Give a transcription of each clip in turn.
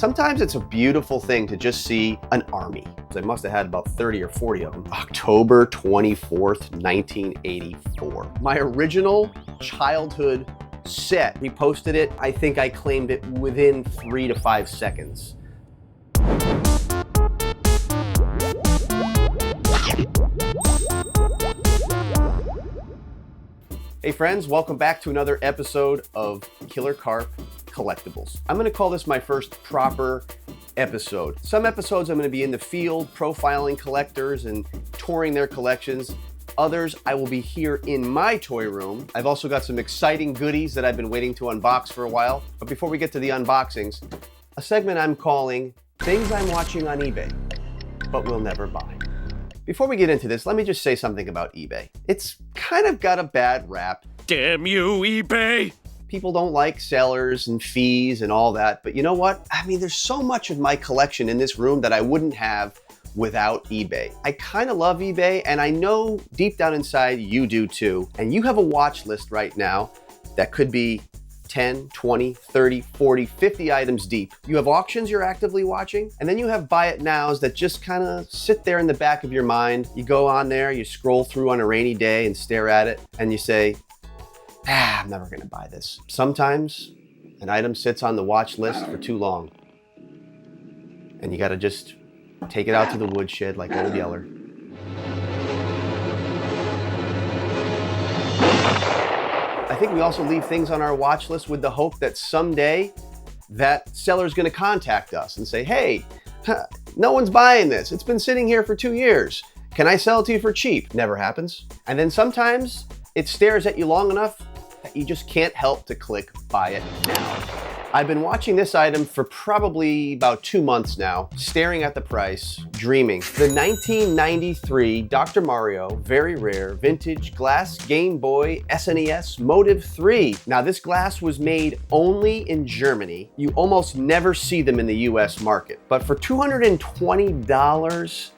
Sometimes it's a beautiful thing to just see an army. I must have had about 30 or 40 of them. October 24th, 1984. My original childhood set. We posted it. I think I claimed it within 3 to 5 seconds. Hey friends, welcome back to another episode of Killer Carp Collectibles. I'm gonna call this my first proper episode. Some episodes I'm gonna be in the field profiling collectors and touring their collections. Others, I will be here in my toy room. I've also got some exciting goodies that I've been waiting to unbox for a while. But before we get to the unboxings, a segment I'm calling Things I'm Watching on eBay, but Will Never Buy. Before we get into this, let me just say something about eBay. It's kind of got a bad rap. Damn you, eBay! People don't like sellers and fees and all that, but you know what? I mean, there's so much of my collection in this room that I wouldn't have without eBay. I kind of love eBay, and I know deep down inside you do too. And you have a watch list right now that could be 10, 20, 30, 40, 50 items deep. You have auctions you're actively watching, and then you have buy it nows that just kind of sit there in the back of your mind. You go on there, you scroll through on a rainy day and stare at it, and you say, I'm never gonna buy this. Sometimes an item sits on the watch list for too long, and you gotta just take it out to the woodshed like Old Yeller. I think we also leave things on our watch list with the hope that someday that seller's gonna contact us and say, hey, no one's buying this. It's been sitting here for 2 years. Can I sell it to you for cheap? Never happens. And then sometimes it stares at you long enough that you just can't help to click buy it now. I've been watching this item for probably about 2 months now, staring at the price, dreaming. The 1993 Dr. Mario Very Rare Vintage Glass Game Boy SNES Motive 3. Now this glass was made only in Germany. You almost never see them in the US market. But for $220,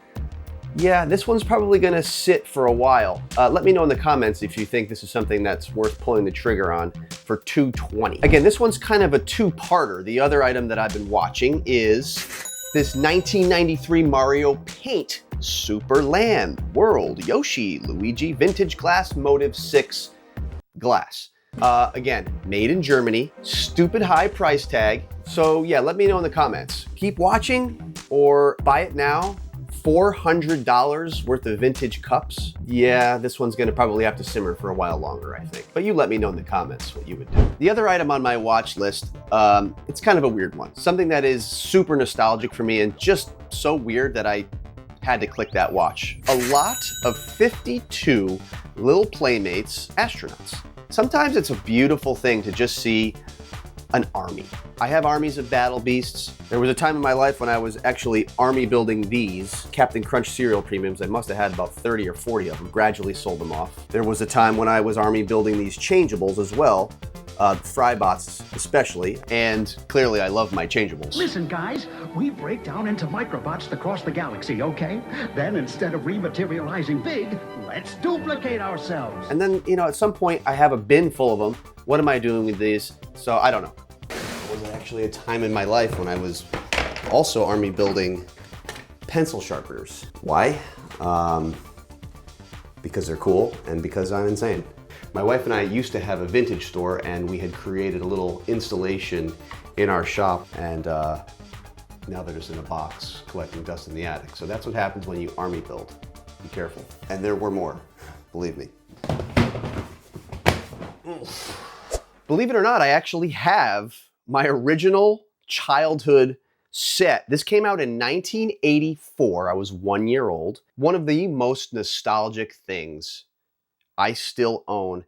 yeah, this one's probably gonna sit for a while. Let me know in the comments if you think this is something that's worth pulling the trigger on for $220. Again, this one's kind of a two-parter. The other item that I've been watching is this 1993 Mario Paint Super Land World Yoshi Luigi Vintage Glass Motive 6 glass. Again, made in Germany, stupid high price tag. So yeah, let me know in the comments. Keep watching or buy it now. $400 worth of vintage cups. Yeah, this one's gonna probably have to simmer for a while longer, I think. But you let me know in the comments what you would do. The other item on my watch list, it's kind of a weird one. Something that is super nostalgic for me and just so weird that I had to click that watch. A lot of 52 little Playmates astronauts. Sometimes it's a beautiful thing to just see an army. I have armies of battle beasts. There was a time in my life when I was actually army building these Captain Crunch cereal premiums. I must have had about 30 or 40 of them, gradually sold them off. There was a time when I was army building these changeables as well, Frybots especially, and clearly I love my changeables. Listen guys, we break down into microbots across the galaxy, okay? Then instead of rematerializing big, let's duplicate ourselves. And then, you know, at some point I have a bin full of them. What am I doing with these? So I don't know. There was actually a time in my life when I was also army building pencil sharpeners. Why? Because they're cool and because I'm insane. My wife and I used to have a vintage store, and we had created a little installation in our shop, and now they're just in a box collecting dust in the attic. So that's what happens when you army build. Be careful. And there were more, believe me. Believe it or not, I actually have my original childhood set. This came out in 1984. I was 1 year old. One of the most nostalgic things I still own.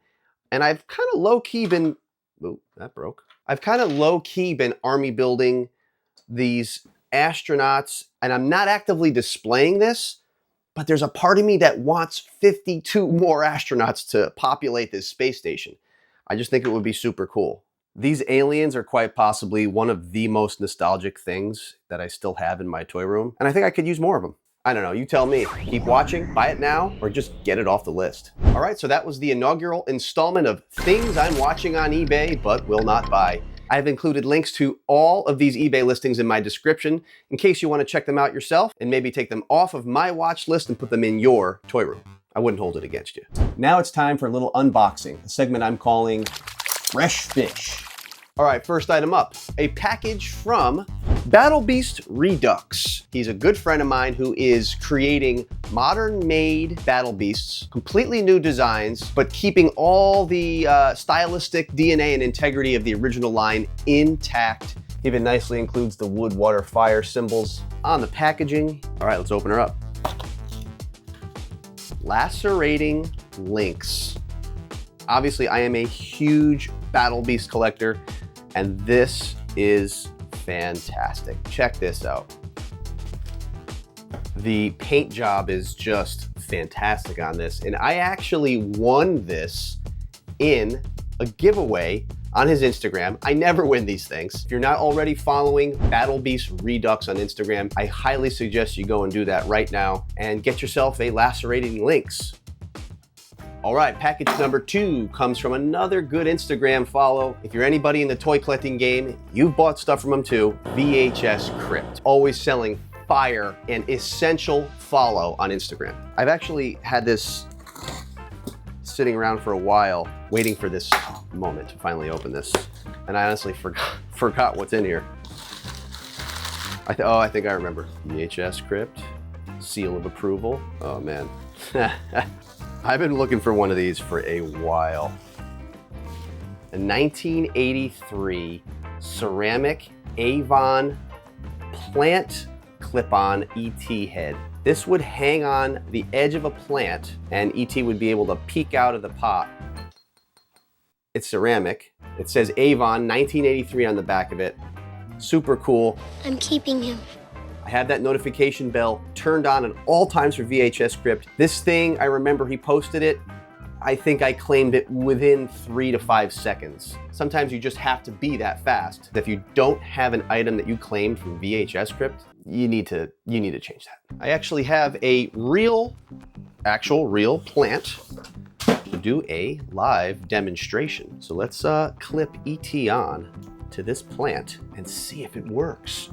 And I've kind of low-key been, oh, that broke. I've kind of low-key been army building these astronauts, and I'm not actively displaying this, but there's a part of me that wants 52 more astronauts to populate this space station. I just think it would be super cool. These aliens are quite possibly one of the most nostalgic things that I still have in my toy room, and I think I could use more of them. I don't know, you tell me. Keep watching, buy it now, or just get it off the list. All right, so that was the inaugural installment of Things I'm Watching on eBay but Will Not Buy. I've included links to all of these eBay listings in my description in case you want to check them out yourself and maybe take them off of my watch list and put them in your toy room. I wouldn't hold it against you. Now it's time for a little unboxing, a segment I'm calling Fresh Fish. All right, first item up, a package from Battle Beast Redux. He's a good friend of mine who is creating modern-made Battle Beasts, completely new designs, but keeping all the stylistic DNA and integrity of the original line intact. Even nicely includes the wood, water, fire symbols on the packaging. All right, let's open her up. Lacerating links. Obviously, I am a huge Battle Beast collector, and this is fantastic. Check this out. The paint job is just fantastic on this, and I actually won this in a giveaway on his Instagram. I never win these things. If you're not already following Battle Beast Redux on Instagram, I highly suggest you go and do that right now and get yourself a Lacerating Links. All right, package number 2 comes from another good Instagram follow. If you're anybody in the toy collecting game, you've bought stuff from them too. VHS Crypt, always selling fire and essential follow on Instagram. I've actually had this sitting around for a while, waiting for this moment to finally open this. And I honestly forgot what's in here. I think I remember. VHS Crypt, seal of approval. Oh man. I've been looking for one of these for a while. A 1983 ceramic Avon plant clip-on E.T. head. This would hang on the edge of a plant and E.T. would be able to peek out of the pot. It's ceramic. It says Avon 1983 on the back of it. Super cool. I'm keeping him. I have that notification bell turned on at all times for VHS Crypt. This thing, I remember he posted it. I think I claimed it within 3 to 5 seconds. Sometimes you just have to be that fast. If you don't have an item that you claimed from VHS Crypt, you need to change that. I actually have a actual real plant to do a live demonstration. So let's clip E.T. on to this plant and see if it works.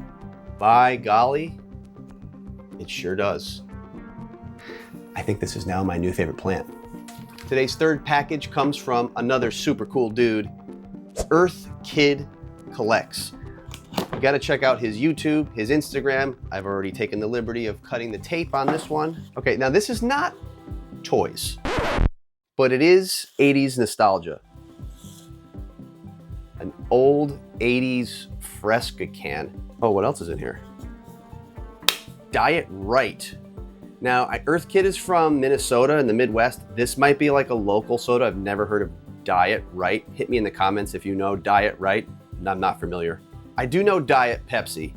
By golly, it sure does. I think this is now my new favorite plant. Today's third package comes from another super cool dude, Earth Kid Collects. You gotta check out his YouTube, his Instagram. I've already taken the liberty of cutting the tape on this one. Okay, now this is not toys, but it is 80s nostalgia. An old 80s Fresca can. Oh, what else is in here? Diet Right. Now, Earth Kid is from Minnesota in the Midwest. This might be like a local soda. I've never heard of Diet Right. Hit me in the comments if you know Diet Right. I'm not familiar. I do know Diet Pepsi.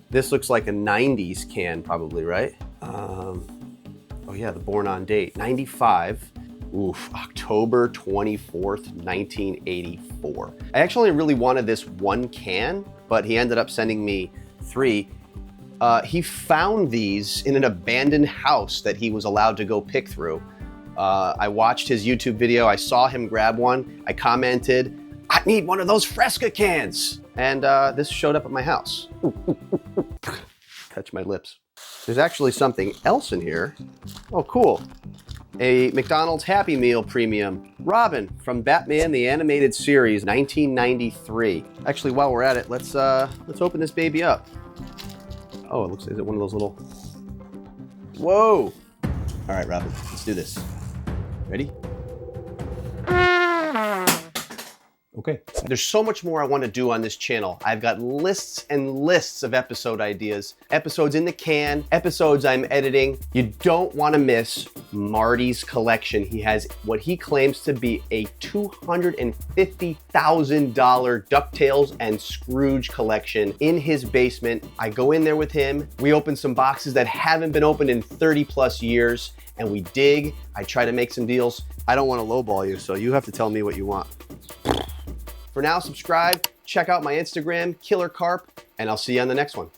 This looks like a 90s can probably, right? Oh yeah, the born on date, 95. Oof, October 24th, 1984. I actually really wanted this one can, but he ended up sending me 3. He found these in an abandoned house that he was allowed to go pick through. I watched his YouTube video, I saw him grab one, I commented, I need one of those Fresca cans. And this showed up at my house. Touch my lips. There's actually something else in here. Oh, cool. A McDonald's Happy Meal Premium. Robin from Batman the Animated Series, 1993. Actually, while we're at it, let's open this baby up. Oh, it looks, is it one of those little... Whoa! All right, Robin, let's do this. Ready? Okay. There's so much more I want to do on this channel. I've got lists and lists of episode ideas, episodes in the can, episodes I'm editing. You don't want to miss Marty's collection. He has what he claims to be a $250,000 DuckTales and Scrooge collection in his basement. I go in there with him. We open some boxes that haven't been opened in 30 plus years, and we dig. I try to make some deals. I don't want to lowball you, so you have to tell me what you want. For now, subscribe, check out my Instagram, Killer Carp, and I'll see you on the next one.